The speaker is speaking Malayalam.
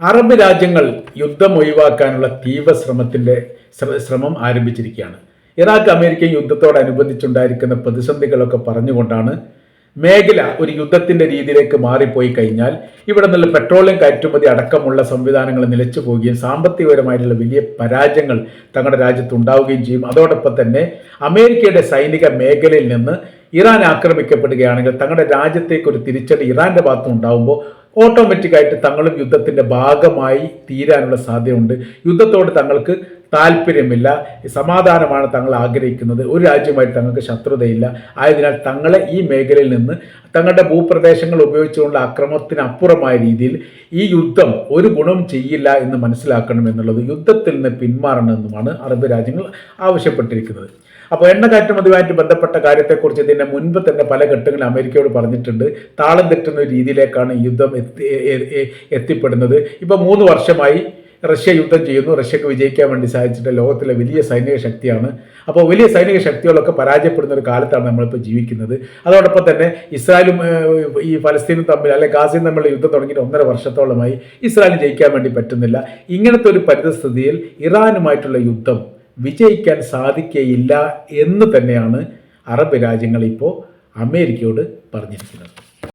അറബ് രാജ്യങ്ങൾ യുദ്ധം ഒഴിവാക്കാനുള്ള തീവ്ര ശ്രമം ആരംഭിച്ചിരിക്കുകയാണ്. ഇറാഖ് അമേരിക്കൻ യുദ്ധത്തോടനുബന്ധിച്ചുണ്ടായിരിക്കുന്ന പ്രതിസന്ധികളൊക്കെ പറഞ്ഞുകൊണ്ടാണ് മേഖല ഒരു യുദ്ധത്തിന്റെ രീതിയിലേക്ക് മാറിപ്പോയി കഴിഞ്ഞാൽ ഇവിടെ നിന്നുള്ള പെട്രോളിയം കയറ്റുമതി അടക്കമുള്ള സംവിധാനങ്ങൾ നിലച്ചു പോവുകയും സാമ്പത്തികപരമായിട്ടുള്ള വലിയ പരാജയങ്ങൾ തങ്ങളുടെ രാജ്യത്ത് ഉണ്ടാവുകയും ചെയ്യും. അതോടൊപ്പം തന്നെ അമേരിക്കയുടെ സൈനിക മേഖലയിൽ നിന്ന് ഇറാൻ ആക്രമിക്കപ്പെടുകയാണെങ്കിൽ തങ്ങളുടെ രാജ്യത്തേക്ക് ഒരു തിരിച്ചടി ഇറാന്റെ ഭാഗത്ത് ഉണ്ടാകുമ്പോൾ ഓട്ടോമാറ്റിക്കായിട്ട് തങ്ങളും യുദ്ധത്തിന്റെ ഭാഗമായി തീരാനുള്ള സാധ്യതയുണ്ട്. യുദ്ധത്തോട് തങ്ങൾക്ക് താല്പര്യമില്ല, സമാധാനമാണ് തങ്ങൾ ആഗ്രഹിക്കുന്നത്, ഒരു രാജ്യമായിട്ട് തങ്ങൾക്ക് ശത്രുതയില്ല. ആയതിനാൽ തങ്ങളെ ഈ മേഖലയിൽ നിന്ന് തങ്ങളുടെ ഭൂപ്രദേശങ്ങൾ ഉപയോഗിച്ചുകൊണ്ടുള്ള അക്രമത്തിനപ്പുറമായ രീതിയിൽ ഈ യുദ്ധം ഒരു ഗുണം ചെയ്യില്ല എന്ന് മനസ്സിലാക്കണം എന്നുള്ളത്, യുദ്ധത്തിൽ നിന്ന് പിന്മാറണമെന്നുമാണ് അറബ് രാജ്യങ്ങൾ ആവശ്യപ്പെട്ടിരിക്കുന്നത്. അപ്പോൾ എണ്ണ കയറ്റുമതിയുമായിട്ട് ബന്ധപ്പെട്ട കാര്യത്തെക്കുറിച്ച് ഇതിൻ്റെ മുൻപ് തന്നെ പല ഘട്ടങ്ങളിൽ അമേരിക്കയോട് പറഞ്ഞിട്ടുണ്ട്. താളം തെറ്റുന്ന രീതിയിലേക്കാണ് യുദ്ധം എത്തിപ്പെടുന്നത്. ഇപ്പോൾ 3 വർഷമായി റഷ്യ യുദ്ധം ചെയ്യുന്നു. റഷ്യക്ക് വിജയിക്കാൻ വേണ്ടി സാധിച്ചിട്ട് ലോകത്തിലെ വലിയ സൈനിക ശക്തിയാണ്. അപ്പോൾ വലിയ സൈനിക ശക്തികളൊക്കെ പരാജയപ്പെടുന്ന ഒരു കാലത്താണ് നമ്മളിപ്പോൾ ജീവിക്കുന്നത്. അതോടൊപ്പം തന്നെ ഇസ്രായേലും ഈ ഫലസ്തീനും തമ്മിൽ ഗാസയും തമ്മിലുള്ള യുദ്ധം തുടങ്ങിയിട്ട് 1.5 വർഷത്തോളമായി ഇസ്രായേലിന് ജയിക്കാൻ വേണ്ടി പറ്റുന്നില്ല. ഇങ്ങനത്തെ ഒരു പരിതസ്ഥിതിയിൽ ഇറാനുമായിട്ടുള്ള യുദ്ധം വിജയിക്കാൻ സാധിക്കുകയില്ല എന്ന് തന്നെയാണ് അറബ് രാജ്യങ്ങൾ ഇപ്പോൾ അമേരിക്കയോട് പറഞ്ഞിരിക്കുന്നത്.